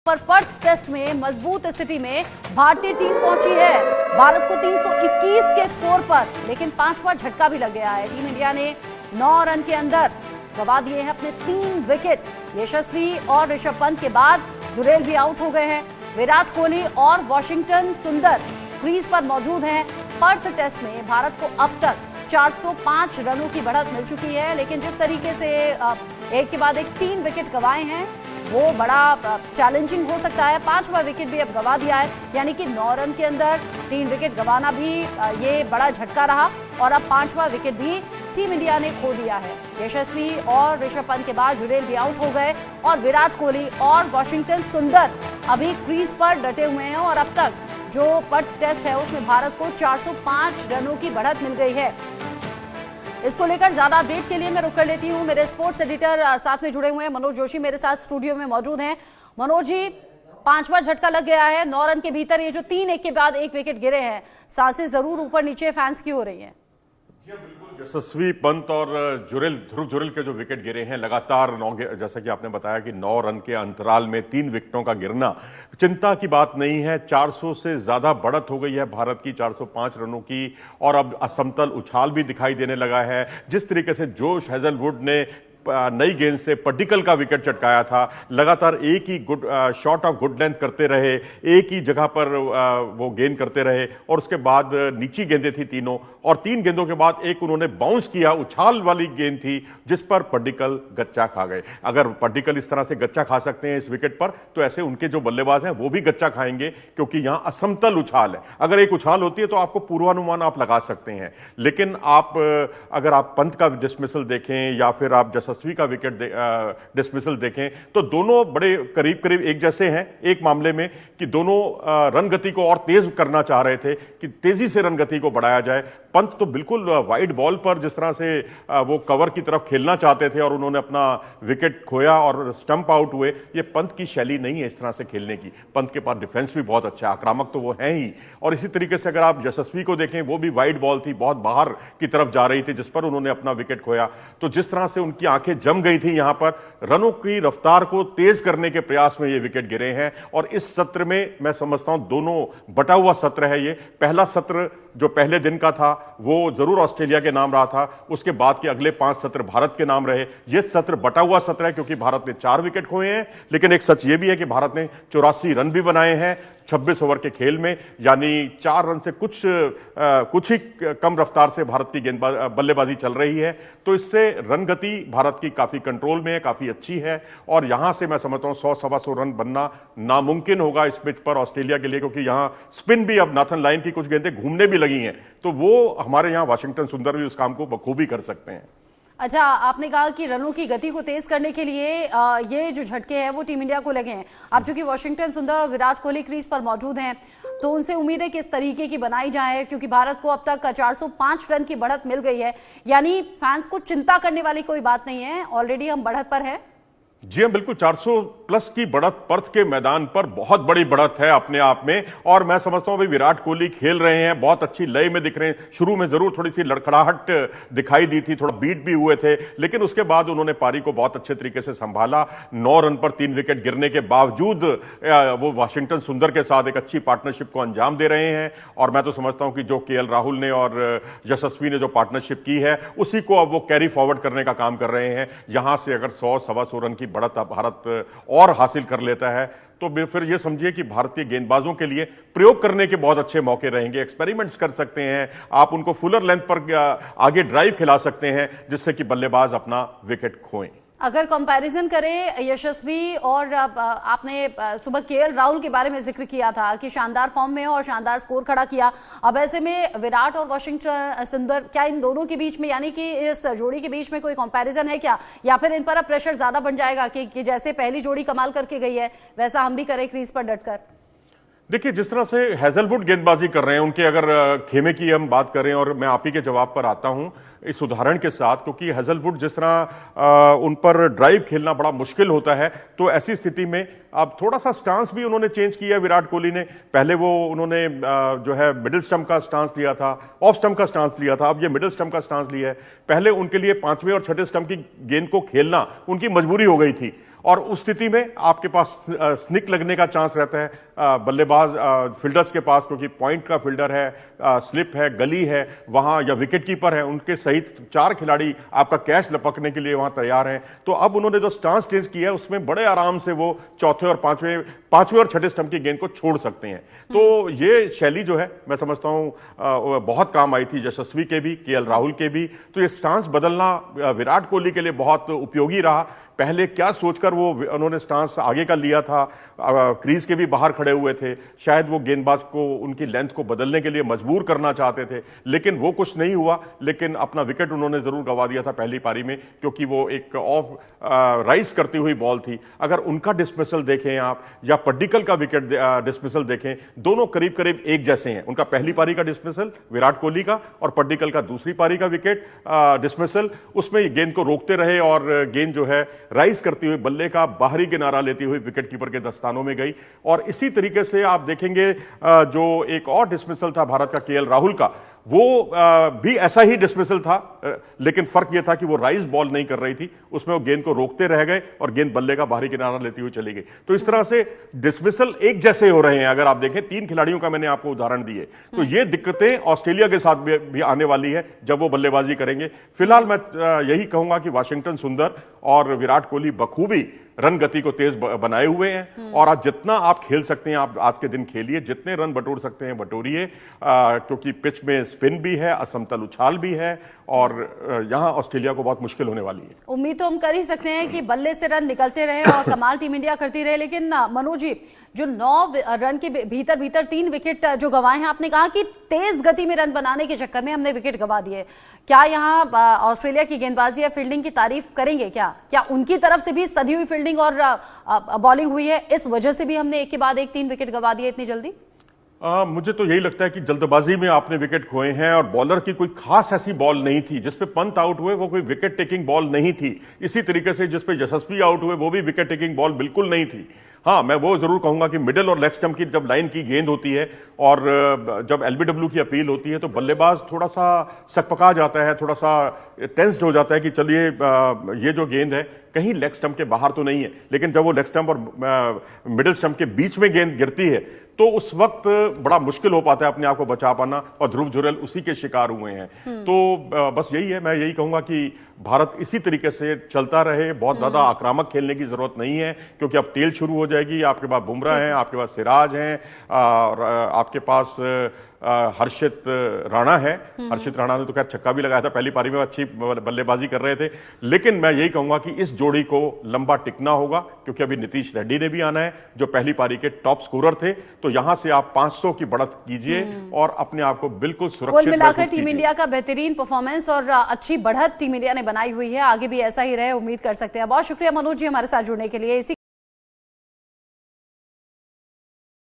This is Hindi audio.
पर पर्थ टेस्ट में मजबूत स्थिति में भारतीय टीम पहुंची है। भारत को 321 के स्कोर पर लेकिन 5वां झटका भी लग गया है। टीम इंडिया ने 9 रन के अंदर गंवा दिए हैं अपने 3 विकेट। यशस्वी और ऋषभ पंत के बाद जुरेल भी आउट हो गए हैं। विराट कोहली और वाशिंगटन सुंदर क्रीज पर मौजूद हैं। पर्थ टेस्ट में भारत को अब तक 405 रनों की बढ़त मिल चुकी है, लेकिन जिस तरीके से एक के बाद एक 3 विकेट गंवाए हैं वो बड़ा चैलेंजिंग हो सकता है। 5वां विकेट भी अब गंवा दिया है, यानी कि 9 रन के अंदर 3 विकेट गंवाना भी ये बड़ा झटका रहा और अब 5वां विकेट भी टीम इंडिया ने खो दिया है। यशस्वी और ऋषभ पंत के बाद जुरेल भी आउट हो गए और विराट कोहली और वाशिंगटन सुंदर अभी क्रीज पर डटे हुए हैं और अब तक जो पर्थ टेस्ट है उसमें भारत को 405 रनों की बढ़त मिल गई है। इसको लेकर ज्यादा अपडेट के लिए मैं रुक कर लेती हूँ। मेरे स्पोर्ट्स एडिटर साथ में जुड़े हुए हैं, मनोज जोशी मेरे साथ स्टूडियो में मौजूद हैं। मनोज जी, 5वां झटका लग गया है। 9 रन के भीतर ये जो 3 एक के बाद 1 विकेट गिरे हैं, सांसें जरूर ऊपर नीचे फैंस की हो रही हैं। यशस्वी पंत और ध्रुव जुरेल के जो विकेट गिरे हैं लगातार जैसा कि आपने बताया कि 9 रन के अंतराल में 3 विकेटों का गिरना चिंता की बात नहीं है। 400 से ज्यादा बढ़त हो गई है भारत की, 405 रनों की, और अब असमतल उछाल भी दिखाई देने लगा है। जिस तरीके से जोश हेजलवुड ने नई गेंद से पर्टिकल का विकेट चटकाया था, लगातार एक ही शॉट ऑफ गुड लेंथ करते रहे, एक ही जगह पर वो गेंद करते रहे और उसके बाद नीची गेंदें थी तीनों, और 3 गेंदों के बाद एक उन्होंने बाउंस किया, उछाल वाली गेंद थी जिस पर पर्टिकल गच्चा खा गए। अगर पर्टिकल इस तरह से गच्चा खा सकते हैं इस विकेट पर, तो ऐसे उनके जो बल्लेबाज हैं वो भी गच्चा खाएंगे, क्योंकि यहां असमतल उछाल है। अगर एक उछाल होती है तो आपको पूर्वानुमान आप लगा सकते हैं, लेकिन अगर आप पंत का डिसमिसल देखें या फिर आप यशस्वी का विकेट डिसमिसल देखें तो दोनों बड़े करीब करीब एक जैसे हैं। एक मामले में कि दोनों रन गति को और तेज करना चाह रहे थे कि तेजी से रन गति को बढ़ाया जाए। पंत तो बिल्कुल वाइड बॉल पर जिस तरह से वो कवर की तरफ खेलना चाहते थे और उन्होंने अपना विकेट खोया और स्टंप आउट हुए। ये पंत की शैली नहीं है इस तरह से खेलने की। पंत के पास डिफेंस भी बहुत अच्छा है, आक्रामक तो वो है ही। और इसी तरीके से अगर आप यशस्वी को देखें, वो भी वाइड बॉल थी, बहुत बाहर की तरफ जा रही थी, जिस पर उन्होंने अपना विकेट खोया। तो जिस तरह से उनकी आंखें जम गई थी यहां पर, रनों की रफ्तार को तेज करने के प्रयास में ये विकेट गिरे हैं। और इस सत्र में मैं समझता हूं दोनों बटा हुआ सत्र है। ये पहला सत्र जो पहले दिन का था वो जरूर ऑस्ट्रेलिया के नाम रहा था, उसके बाद के अगले 5 सत्र भारत के नाम रहे। ये सत्र बटा हुआ सत्र है क्योंकि भारत ने 4 विकेट खोए हैं, लेकिन एक सच ये भी है कि भारत ने 84 रन भी बनाए हैं 26 ओवर के खेल में, यानी 4 रन से कुछ ही कम रफ्तार से भारत की बल्लेबाजी चल रही है। तो इससे रन गति भारत की काफी कंट्रोल में है, काफी अच्छी है। और यहां से मैं समझता हूं 100-125 रन बनना नामुमकिन होगा इस पिच पर ऑस्ट्रेलिया के लिए, क्योंकि यहां स्पिन भी, अब नाथन लायन की कुछ गेंदें घूमने भी लगी हैं, तो वो हमारे यहां वाशिंगटन सुंदर भी उस काम को बखूबी कर सकते हैं। अच्छा, आपने कहा कि रनों की गति को तेज करने के लिए ये जो झटके हैं वो टीम इंडिया को लगे हैं। अब चूंकि वाशिंगटन सुंदर और विराट कोहली क्रीज पर मौजूद हैं, तो उनसे उम्मीद है कि इस तरीके की बनाई जाए, क्योंकि भारत को अब तक 405 रन की बढ़त मिल गई है। यानी फैंस को चिंता करने वाली कोई बात नहीं है, ऑलरेडी हम बढ़त पर है। जी हाँ, बिल्कुल 400 प्लस की बढ़त पर्थ के मैदान पर बहुत बड़ी बढ़त है अपने आप में। और मैं समझता हूं भाई विराट कोहली खेल रहे हैं, बहुत अच्छी लय में दिख रहे हैं। शुरू में जरूर थोड़ी सी लड़खड़ाहट दिखाई दी थी, थोड़ा बीट भी हुए थे, लेकिन उसके बाद उन्होंने पारी को बहुत अच्छे तरीके से संभाला। 9 रन पर 3 विकेट गिरने के बावजूद वो वाशिंगटन सुंदर के साथ एक अच्छी पार्टनरशिप को अंजाम दे रहे हैं। और मैं तो समझता हूं कि जो केएल राहुल ने और यशस्वी ने जो पार्टनरशिप की है, उसी को अब वो कैरी फॉरवर्ड करने का काम कर रहे हैं। यहां से अगर 100-125 रन की बढ़त भारत और हासिल कर लेता है तो फिर ये समझिए कि भारतीय गेंदबाजों के लिए प्रयोग करने के बहुत अच्छे मौके रहेंगे। एक्सपेरिमेंट्स कर सकते हैं आप, उनको फुलर लेंथ पर आगे ड्राइव खिला सकते हैं जिससे कि बल्लेबाज अपना विकेट खोएं। अगर कंपैरिजन करें यशस्वी और आपने सुबह केएल राहुल के बारे में जिक्र किया था कि शानदार फॉर्म में और शानदार स्कोर खड़ा किया, अब ऐसे में विराट और वाशिंगटन सुंदर, क्या इन दोनों के बीच में, यानी कि इस जोड़ी के बीच में कोई कंपैरिजन है क्या, या फिर इन पर अब प्रेशर ज्यादा बन जाएगा कि जैसे पहली जोड़ी कमाल करके गई है वैसा हम भी करें क्रीज पर डटकर? देखिए, जिस तरह से हेजलवुड गेंदबाजी कर रहे हैं, उनके अगर खेमे की हम बात करें, और मैं आप ही के जवाब पर आता हूं इस उदाहरण के साथ, क्योंकि हेजलवुड जिस तरह उन पर ड्राइव खेलना बड़ा मुश्किल होता है, तो ऐसी स्थिति में अब थोड़ा सा स्टांस भी उन्होंने चेंज किया विराट कोहली ने। पहले वो उन्होंने जो है मिडिल स्टंप का स्टांस लिया था, ऑफ स्टंप का स्टांस लिया था, अब ये मिडिल स्टंप का स्टांस लिया है। पहले उनके लिए 5वें और 6ठे स्टंप की गेंद को खेलना उनकी मजबूरी हो गई थी, और उस स्थिति में आपके पास स्निक लगने का चांस रहता है बल्लेबाज फील्डर्स के पास, क्योंकि पॉइंट का फील्डर है, स्लिप है, गली है वहां, या विकेट कीपर है, उनके सहित 4 खिलाड़ी आपका कैच लपकने के लिए वहां तैयार हैं। तो अब उन्होंने जो स्टांस चेंज किया है उसमें बड़े आराम से वो चौथे और पांचवें और छठे स्टंप की गेंद को छोड़ सकते हैं। तो ये शैली जो है मैं समझता हूं बहुत काम आई थी यशस्वी के भी, केएल राहुल के भी। तो ये स्टांस बदलना विराट कोहली के लिए बहुत उपयोगी रहा। पहले क्या सोचकर वो उन्होंने स्टांस आगे का लिया था, क्रीज के भी बाहर खड़े हुए थे, शायद वो गेंदबाज को उनकी लेंथ को बदलने के लिए मजबूर करना चाहते थे, लेकिन वो कुछ नहीं हुआ। लेकिन अपना विकेट उन्होंने जरूर गंवा दिया था पहली पारी में, क्योंकि वो एक ऑफ राइज करती हुई बॉल थी। अगर उनका डिस्मिसल देखें आप या पड्डिकल का विकेट डिस्मिसल देखें, दोनों करीब करीब एक जैसे हैं। उनका पहली पारी का डिस्मिसल विराट कोहली का और पड्डिकल का दूसरी पारी का विकेट डिस्मिसल, उसमें गेंद को रोकते रहे और गेंद जो है राइज करती हुई बल्ले का बाहरी किनारा लेती हुई विकेट कीपर के दस्तानों में गई। और इसी तरीके से आप देखेंगे जो एक और डिस्मिसल था भारत का केएल राहुल का, वो भी ऐसा ही डिस्मिसल था, लेकिन फर्क यह था कि वो राइज बॉल नहीं कर रही थी, उसमें वो गेंद को रोकते रह गए और गेंद बल्ले का बाहरी किनारा लेती हुई चली गई। तो इस तरह से डिस्मिसल एक जैसे हो रहे हैं। अगर आप देखें 3 खिलाड़ियों का मैंने आपको उदाहरण दिए, तो ये दिक्कतें ऑस्ट्रेलिया के साथ भी आने वाली है जब वो बल्लेबाजी करेंगे। फिलहाल मैं यही कहूंगा कि वाशिंगटन सुंदर और विराट कोहली बखूबी रन गति को तेज बनाए हुए हैं, और आज जितना आप खेल सकते हैं आप आज के दिन खेलिए, जितने रन बटोर सकते हैं बटोरिए, क्योंकि पिच में स्पिन भी है, असमतल उछाल भी है, और यहां ऑस्ट्रेलिया को बहुत मुश्किल होने वाली है। उम्मीद तो हम कर ही सकते हैं कि बल्ले से रन निकलते रहे और कमाल टीम इंडिया करती रहे। लेकिन मनोज जी, जो 9 रन के भीतर 3 विकेट जो गंवाए हैं, आपने कहा कि तेज गति में रन बनाने के चक्कर में हमने विकेट गंवा दिए। क्या यहाँ ऑस्ट्रेलिया की गेंदबाजी या फील्डिंग की तारीफ करेंगे? क्या उनकी तरफ से भी सधी हुई फील्डिंग और बॉलिंग हुई है, इस वजह से भी हमने एक के बाद एक 3 विकेट गंवा दिए इतनी जल्दी? मुझे तो यही लगता है कि जल्दबाजी में आपने विकेट खोए हैं, और बॉलर की कोई खास ऐसी बॉल नहीं थी जिसपे पंत आउट हुए, वो कोई विकेट टेकिंग बॉल नहीं थी। इसी तरीके से जिसपे यशस्वी आउट हुए वो भी विकेट टेकिंग बॉल बिल्कुल नहीं थी। हाँ, मैं वो जरूर कहूंगा कि मिडिल और लेग स्टंप की जब लाइन की गेंद होती है और जब एलबीडब्ल्यू की अपील होती है, तो बल्लेबाज थोड़ा सा सकपका जाता है, थोड़ा सा टेंस्ड हो जाता है कि चलिए ये जो गेंद है कहीं लेग स्टंप के बाहर तो नहीं है। लेकिन जब वो लेग स्टंप और मिडिल स्टंप के बीच में गेंद गिरती है, तो उस वक्त बड़ा मुश्किल हो पाता है अपने आप को बचा पाना, और ध्रुव जुरैल उसी के शिकार हुए हैं। तो बस यही है, मैं यही कहूंगा कि भारत इसी तरीके से चलता रहे, बहुत ज्यादा आक्रामक खेलने की जरूरत नहीं है, क्योंकि अब तेल शुरू हो जाएगी। आपके पास बुमराह हैं, आपके पास सिराज हैं, और आपके पास हर्षित राणा है। हर्षित राणा ने तो खैर छक्का भी लगाया था पहली पारी में, अच्छी बल्लेबाजी कर रहे थे। लेकिन मैं यही कहूंगा कि इस जोड़ी को लंबा टिकना होगा, क्योंकि अभी नीतीश रेड्डी ने भी आना है जो पहली पारी के टॉप स्कोरर थे। तो यहां से आप 500 की बढ़त कीजिए और अपने आप को बिल्कुल सुरक्षित। कुल मिलाकर टीम इंडिया का बेहतरीन परफॉर्मेंस और अच्छी बढ़त टीम इंडिया ने बनाई हुई है। आगे भी ऐसा ही रहे, उम्मीद कर सकते हैं। बहुत शुक्रिया मनोज जी हमारे साथ जुड़ने के लिए। इसी